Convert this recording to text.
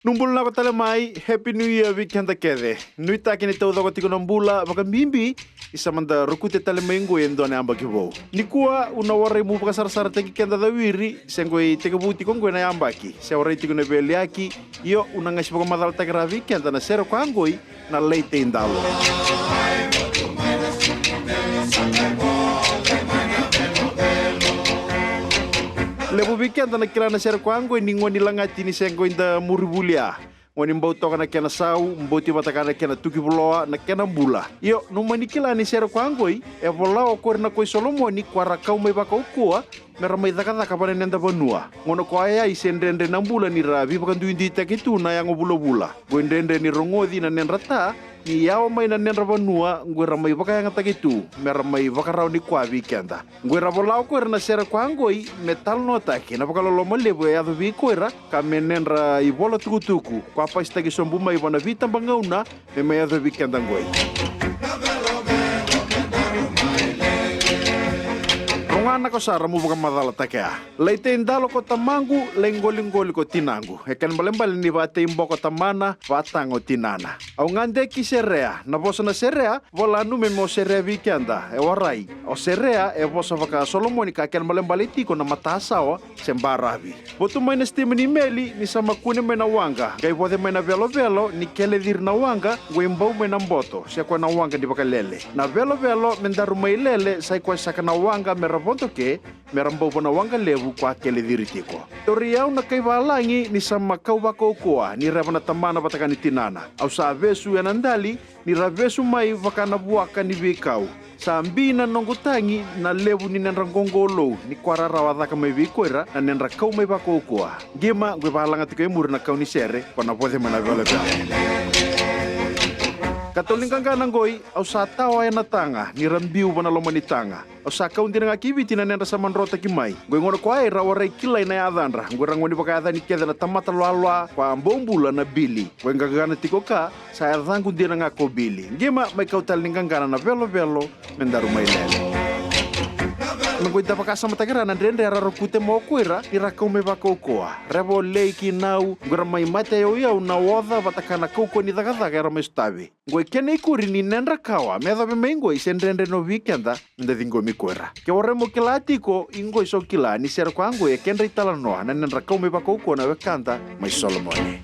Numbul na ko tala mai, Happy New Year weekend kede. Nui taki ni tau dako tiko nambula, baka mimbi, isa manda rukute tala maingo yendo ne amba kibo. Nikua una warai mu baka sara teki kenda da wiri, sengoi teka buti kongo na ambaki. Se warai tiko ne beliaki, io una ngasi baka madal takara weekend na sere kwangoi na LAI TEI DALO. Lebu weekend na kila na sere kwangu ni ngoni langati ni sengo inda muribulia. Ngoni mbau toka na kena sau, mbau tiba taka na kena tuki buloa na kena mbula. Iyo, numani kila ni sere kwangu e volao kore na koi solomoni kwa rakau mai baka ukua, mera mai dhaka pane nenda banua. Ngono kwa aya isendende na mbula ni rabi baka nduindi takitu na yango bula-bula. Gwendende ni rongodhi na nenrata, ni yao mai na nenra banua ngwera mai baka yang takitu mera mai baka rau ni kwa weekenda ngwera volao ko na sere kwangoi me Talanoa taki na vakaloloma lebu ya do vikoira ka menenra I bola tukutuku kwa pa stagi sombu mai bana vita bangauna me mai do weekenda ngoi Rongana ko sara mu baka madala takea. LAI TEI DALO ko tamangu, lengoli ko tinangu. Ekan balembali ni bate imbo ko tamana, vatango tinana. Au ngande ki serea, na bosa na serea, vola nu me mo serea weekenda, e warai. O serea, e bosa vaka solomoni ka ekan balembali tiko na matasawa, sembarabi. Botu mai na stime ni meli, ni sama kune mai na wanga. Gai bode mai na velo, ni kele dir na wanga, gue imbau mai na mboto, siya kwa na wanga di baka lele. Na velo, mendaru mai lele, sai kwa saka na wanga merabonto ke, merambau na wanga levu kwa kele diri tiko. Toriau na kay valangi ni sama kau bako koa, ni reba na tamana bataka ni tinana. Au sa vesu yanandali, ni ravesu mai vakana buaka ni vikau. Sa ambina nongotangi na levu ni nenrangongolo, ni kwarara wadhaka mai vikoira, na nenra kau mai bako koa. Gema, gwe valanga tiko emuri na kau ni sere, kwa na pode mana vele. Katolingkang kananggoi, au sa tawa ya natanga, ni rambiu banaloma ni tanga. Au sa kaunti nga kibiti na nenda sa manrota kimai. Goy ngono kwa era waray kilay na yadanra. Goy rangoni baka yadan ikeda na tamata loalwa kwa ambombula na bili. Goy ngagana tiko ka, sa yadan kundi na nga ko bili. Ngema may kautalingkang kana na velo, mendaru may lele. Nanggoy dapaka sa matagara na rende ararokute mo kuira irakau me bako koa. Rebo leiki nau ngora mai mate yau na wada batakana koko ni daga era mai stavi. Ngoy kene ikuri ni nenra kawa me dabe mengo isendrende no weekenda ndedingo mi kuira. Ke waremo kilatiko ingo iso kila ni ser kwango e kenra Talanoa na nenra kau me bako koa na wekanta mai solomoni.